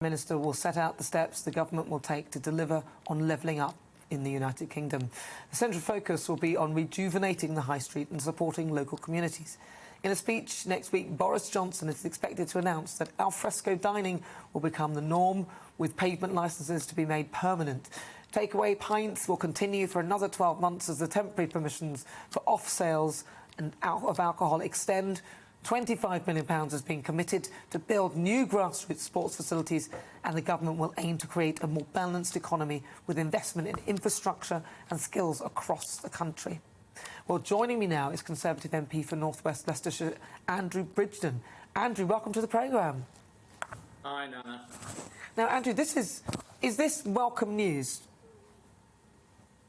Minister will set out the steps the government will take to deliver on levelling up in the United Kingdom. The central focus will be on rejuvenating the high street and supporting local communities. In a speech next week, Boris Johnson is expected to announce that alfresco dining will become the norm, with pavement licences to be made permanent. Takeaway pints will continue for another 12 months as the temporary permissions for off-sales of alcohol extend. £25 million has been committed to build new grassroots sports facilities, and the government will aim to create a more balanced economy with investment in infrastructure and skills across the country. Well, joining me now is Conservative MP for North West Leicestershire, Andrew Bridgen. Andrew, welcome to the programme. Hi, Nana. Now, Andrew, is this welcome news?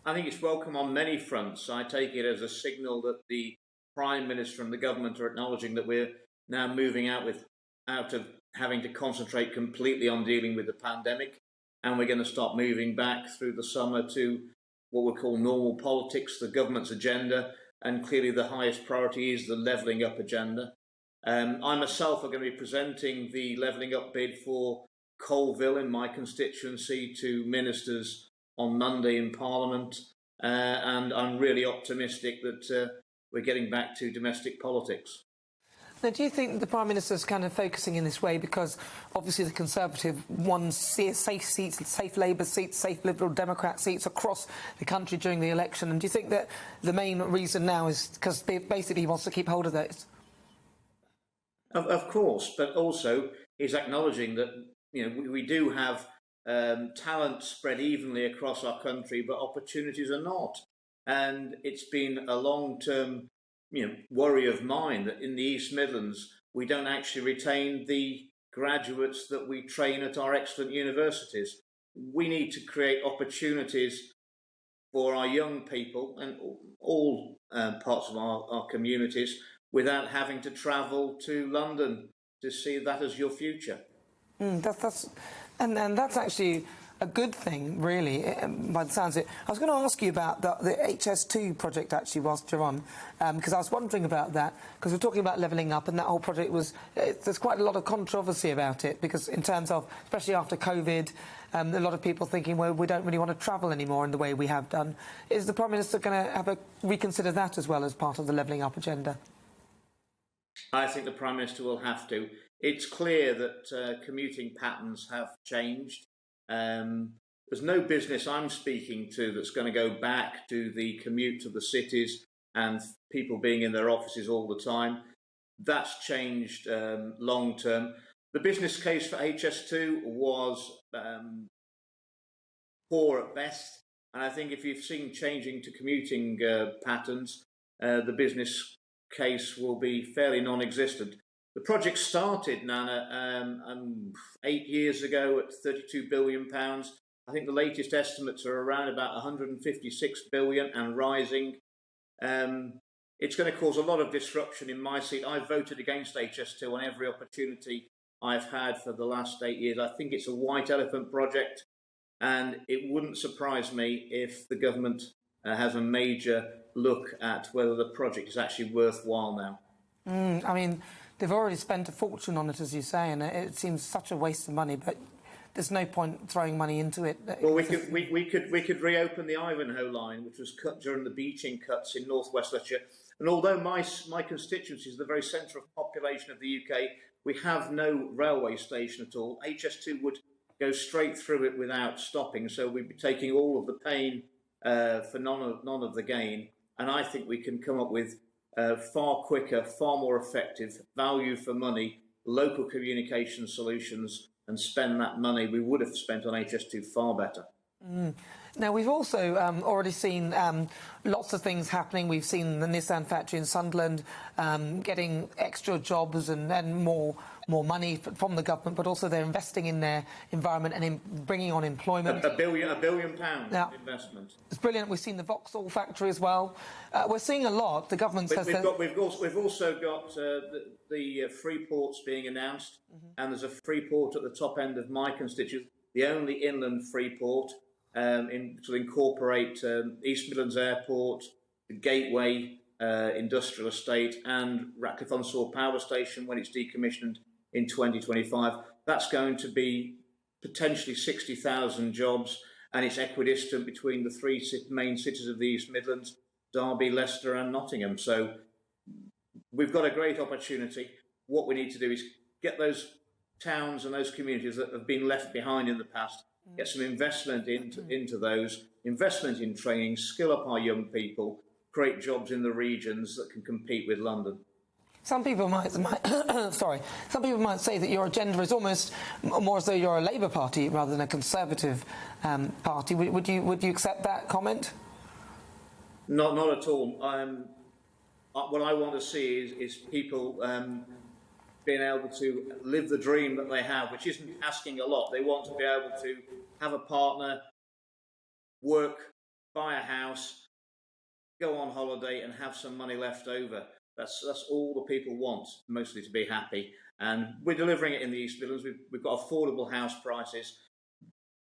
I think it's welcome on many fronts. I take it as a signal that the Prime Minister and the government are acknowledging that we're now moving out of having to concentrate completely on dealing with the pandemic, and we're going to start moving back through the summer to what we'll call normal politics, the government's agenda, and clearly the highest priority is the levelling up agenda. I myself are going to be presenting the levelling up bid for Colville in my constituency to ministers on Monday in Parliament, and I'm really optimistic that we're getting back to domestic politics. Now, do you think the Prime Minister's kind of focusing in this way because obviously the Conservative won safe seats, safe Labour seats, safe Liberal Democrat seats across the country during the election, and do you think that the main reason now is because basically he wants to keep hold of those? Of course, but also he's acknowledging that we do have talent spread evenly across our country, but opportunities are not. And it's been a long-term worry of mine that in the East Midlands we don't actually retain the graduates that we train at our excellent universities. We need to create opportunities for our young people and all parts of our communities without having to travel to London to see that as your future. That's actually a good thing, really, by the sounds of it. I was going to ask you about the HS2 project, actually, whilst you're on, because I was wondering about that, because we're talking about levelling up, and that whole project there's quite a lot of controversy about it, because in terms of, especially after COVID, a lot of people thinking, well, we don't really want to travel anymore in the way we have done. Is the Prime Minister going to reconsider that as well as part of the levelling up agenda? I think the Prime Minister will have to. It's clear that commuting patterns have changed. There's no business I'm speaking to that's going to go back to the commute to the cities and people being in their offices all the time. That's changed long term. The business case for HS2 was poor at best, and I think if you've seen changing to commuting patterns, the business case will be fairly non-existent. The project started, Nana, 8 years ago at £32 billion. I think the latest estimates are around about £156 billion and rising. It's going to cause a lot of disruption in my seat. I've voted against HS2 on every opportunity I've had for the last 8 years. I think it's a white elephant project, and it wouldn't surprise me if the government has a major look at whether the project is actually worthwhile now. I mean, they've already spent a fortune on it, as you say, and it seems such a waste of money, but there's no point throwing money into it. Well, we could reopen the Ivanhoe line, which was cut during the beaching cuts in North West Leicestershire. And although my constituency is the very centre of population of the UK, we have no railway station at all. HS2 would go straight through it without stopping, so we'd be taking all of the pain for none of the gain. And I think we can come up with far quicker, far more effective, value for money, local communication solutions, and spend that money we would have spent on HS2 far better. Now, we've also already seen lots of things happening. We've seen the Nissan factory in Sunderland getting extra jobs and more money from the government, but also they're investing in their environment and in bringing on employment. £1 billion investment. It's brilliant. We've seen the Vauxhall factory as well. We're seeing a lot. The government says we've also got the free ports being announced, and there's a free port at the top end of my constituency, the only inland free port to incorporate East Midlands Airport, the Gateway Industrial Estate, and Ratcliffe-on-Soar Power Station when it's decommissioned in 2025. That's going to be potentially 60,000 jobs, and it's equidistant between the three main cities of the East Midlands, Derby, Leicester and Nottingham. So we've got a great opportunity. What we need to do is get those towns and those communities that have been left behind in the past, get some investment into those, investment in training, skill up our young people, create jobs in the regions that can compete with London. Some people might sorry. Some people might say that your agenda is almost more as though you're a Labour Party rather than a Conservative party. Would you accept that comment? Not at all. What I want to see is people being able to live the dream that they have, which isn't asking a lot. They want to be able to have a partner, work, buy a house, go on holiday and have some money left over. That's all the people want, mostly to be happy. And we're delivering it in the East Midlands. We've got affordable house prices.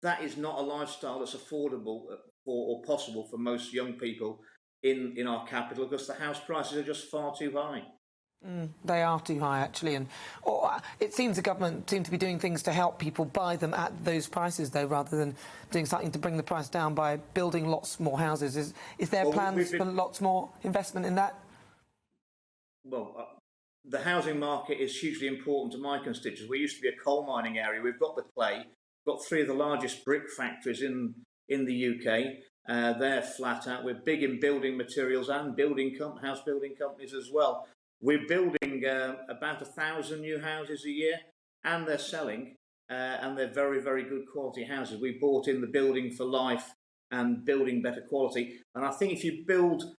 That is not a lifestyle that's affordable or possible for most young people in our capital, because the house prices are just far too high. They are too high, actually, and it seems the government seem to be doing things to help people buy them at those prices, though, rather than doing something to bring the price down by building lots more houses. Is there plans for lots more investment in that? Well, the housing market is hugely important to my constituents. We used to be a coal mining area. We've got the clay. We've got three of the largest brick factories in the UK. They're flat out. We're big in building materials and house building companies as well. We're building about 1,000 new houses a year, and they're selling, and they're very, very good quality houses. We bought in the Building for Life and Building Better Quality. And I think if you build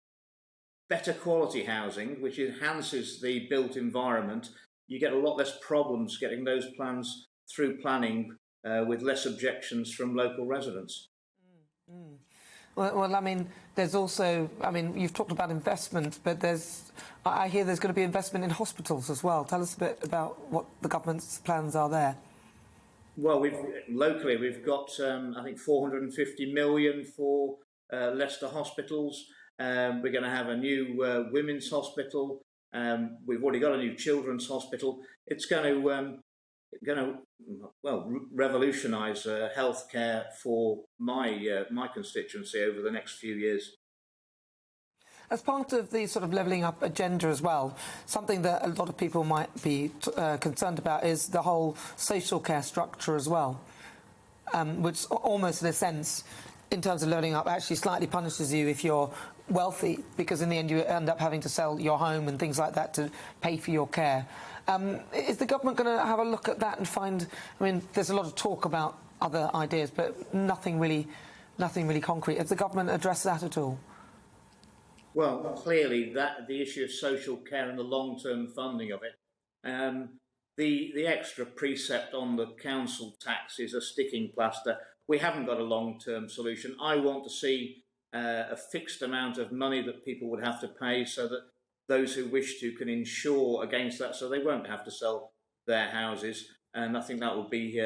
better quality housing, which enhances the built environment, you get a lot less problems getting those plans through planning with less objections from local residents. Well, I mean, there's also, I mean, you've talked about investment, but I hear there's going to be investment in hospitals as well. Tell us a bit about what the government's plans are there. Well, locally we've got, I think, 450 million for Leicester hospitals. We're going to have a new women's hospital. We've already got a new children's hospital. It's going to revolutionise healthcare for my constituency over the next few years. As part of the sort of levelling up agenda as well, something that a lot of people might be concerned about is the whole social care structure as well, which almost in a sense, in terms of levelling up, actually slightly punishes you if you're wealthy, because in the end you end up having to sell your home and things like that to pay for your care. Is the government going to have a look at that and find? I mean, there's a lot of talk about other ideas, but nothing really concrete. Has the government addressed that at all? Well, clearly, the issue of social care and the long-term funding of it, the extra precept on the council tax is a sticking plaster. We haven't got a long-term solution. I want to see a fixed amount of money that people would have to pay, so that those who wish to can insure against that, so they won't have to sell their houses. And I think that will be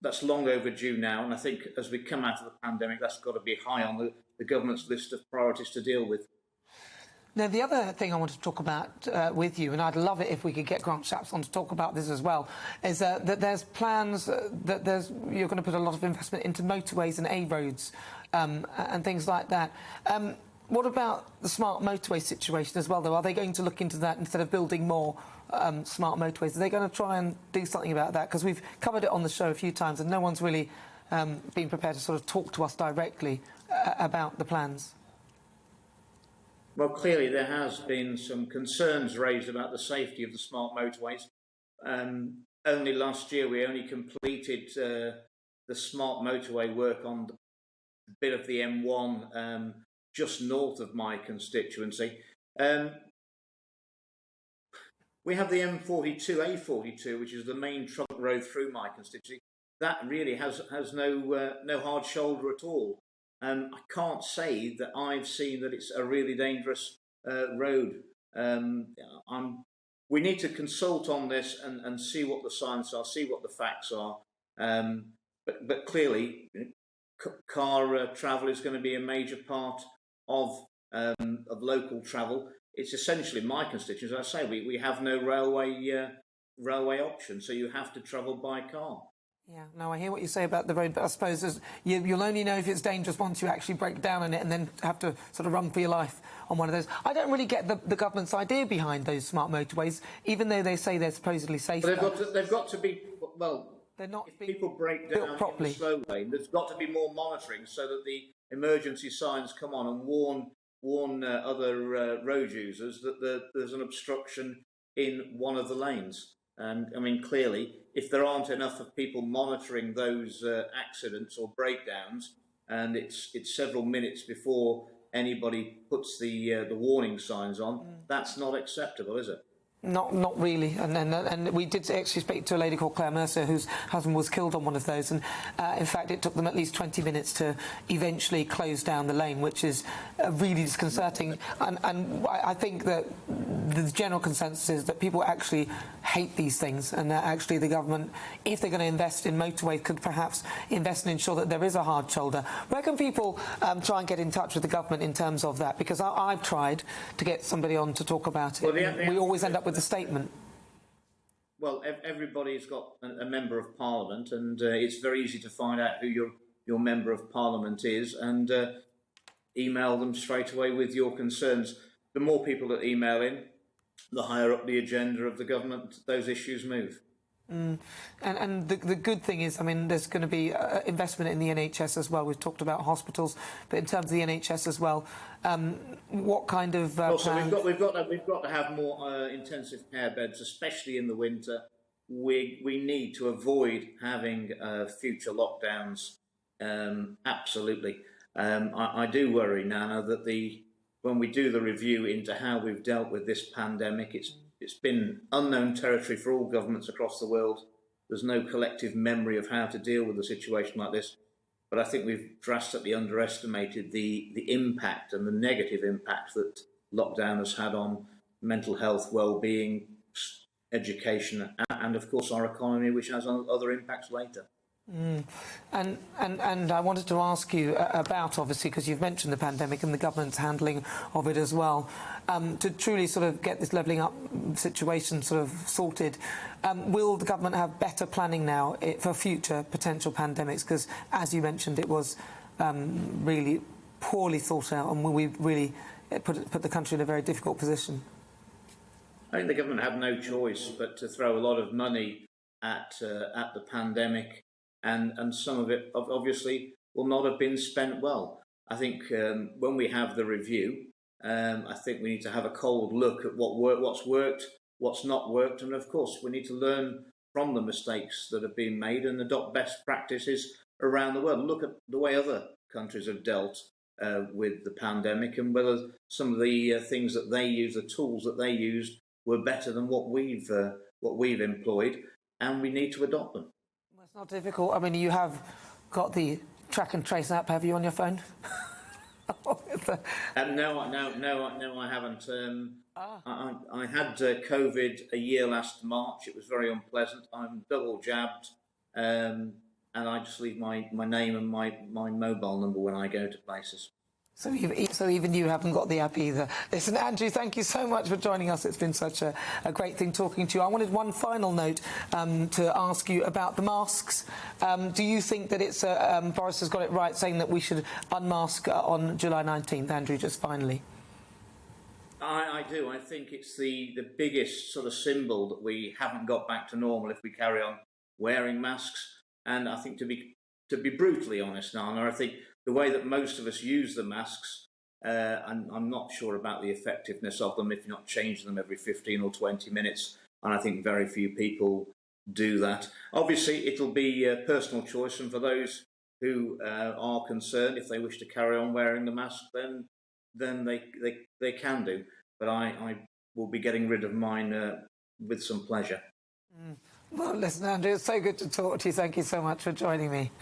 that's long overdue now. And I think as we come out of the pandemic, that's got to be high on the government's list of priorities to deal with. Now, the other thing I want to talk about with you, and I'd love it if we could get Grant Shapps on to talk about this as well, is that there's plans that you're going to put a lot of investment into motorways and A roads and things like that. What about the smart motorway situation as well, though? Are they going to look into that instead of building more smart motorways? Are they going to try and do something about that? Because we've covered it on the show a few times and no one's really been prepared to sort of talk to us directly about the plans. Well, clearly there has been some concerns raised about the safety of the smart motorways. Only last year we only completed the smart motorway work on the bit of the M1 just north of my constituency. We have the M42A42, which is the main trunk road through my constituency. That really has no hard shoulder at all. I can't say that I've seen that it's a really dangerous road. We need to consult on this and see what the science are, see what the facts are. But clearly, car travel is going to be a major part of local travel. It's essentially my constituency. As I say, we have no railway option, so you have to travel by car. Yeah, no, I hear what you say about the road, but I suppose you'll only know if it's dangerous once you actually break down in it and then have to sort of run for your life on one of those. I don't really get the government's idea behind those smart motorways, even though they say they're supposedly safe. But they've got to be, well, they're not if people break down in the slow lane, there's got to be more monitoring so that the emergency signs come on and warn other road users that there's an obstruction in one of the lanes. And I mean, clearly, if there aren't enough of people monitoring those accidents or breakdowns, and it's several minutes before anybody puts the warning signs on, that's not acceptable, is it? Not really, and we did actually speak to a lady called Claire Mercer whose husband was killed on one of those, and in fact it took them at least 20 minutes to eventually close down the lane, which is really disconcerting. And I think that the general consensus is that people actually hate these things, and that actually the government, if they're going to invest in motorways, could perhaps invest and ensure that there is a hard shoulder. Where can people try and get in touch with the government in terms of that? Because I've tried to get somebody on to talk about it. Well, we always end up with a statement. Well, everybody's got a member of parliament, and it's very easy to find out who your member of parliament is, and email them straight away with your concerns. The more people that email in, the higher up the agenda of the government those issues move. And the good thing is, I mean, there's going to be investment in the NHS as well. We've talked about hospitals, but in terms of the NHS as well, what kind of also we've got to have more intensive care beds, especially in the winter. We need to avoid having future lockdowns. Absolutely, I do worry, Nana, that when we do the review into how we've dealt with this pandemic, it's been unknown territory for all governments across the world. There's no collective memory of how to deal with a situation like this. But I think we've drastically underestimated the impact and the negative impact that lockdown has had on mental health, well-being, education, and of course our economy, which has other impacts later. And I wanted to ask you about, obviously, because you've mentioned the pandemic and the government's handling of it as well, to truly sort of get this levelling up situation sort of sorted. Will the government have better planning now for future potential pandemics? Because, as you mentioned, it was really poorly thought out, and we really put the country in a very difficult position. I think the government had no choice but to throw a lot of money at the pandemic. And some of it, obviously, will not have been spent well. I think when we have the review, I think we need to have a cold look at what's worked, what's not worked, and of course we need to learn from the mistakes that have been made and adopt best practices around the world. Look at the way other countries have dealt with the pandemic, and whether some of the things that they use, the tools that they used, were better than what we've employed, and we need to adopt them. It's not difficult. I mean, you have got the track and trace app, have you, on your phone? No, I haven't. I had COVID a year last March. It was very unpleasant. I'm double jabbed, and I just leave my name and my mobile number when I go to places. So even you haven't got the app either. Listen, Andrew, thank you so much for joining us. It's been such a great thing talking to you. I wanted one final note to ask you about the masks. Do you think that it's Boris has got it right saying that we should unmask on July 19th, Andrew, just finally? I do. I think it's the biggest sort of symbol that we haven't got back to normal if we carry on wearing masks. And I think to be brutally honest, Nana, I think the way that most of us use the masks, I'm not sure about the effectiveness of them if you're not changing them every 15 or 20 minutes. And I think very few people do that. Obviously, it'll be a personal choice. And for those who are concerned, if they wish to carry on wearing the mask, then they can do. But I will be getting rid of mine with some pleasure. Well, listen, Andrew, it's so good to talk to you. Thank you so much for joining me.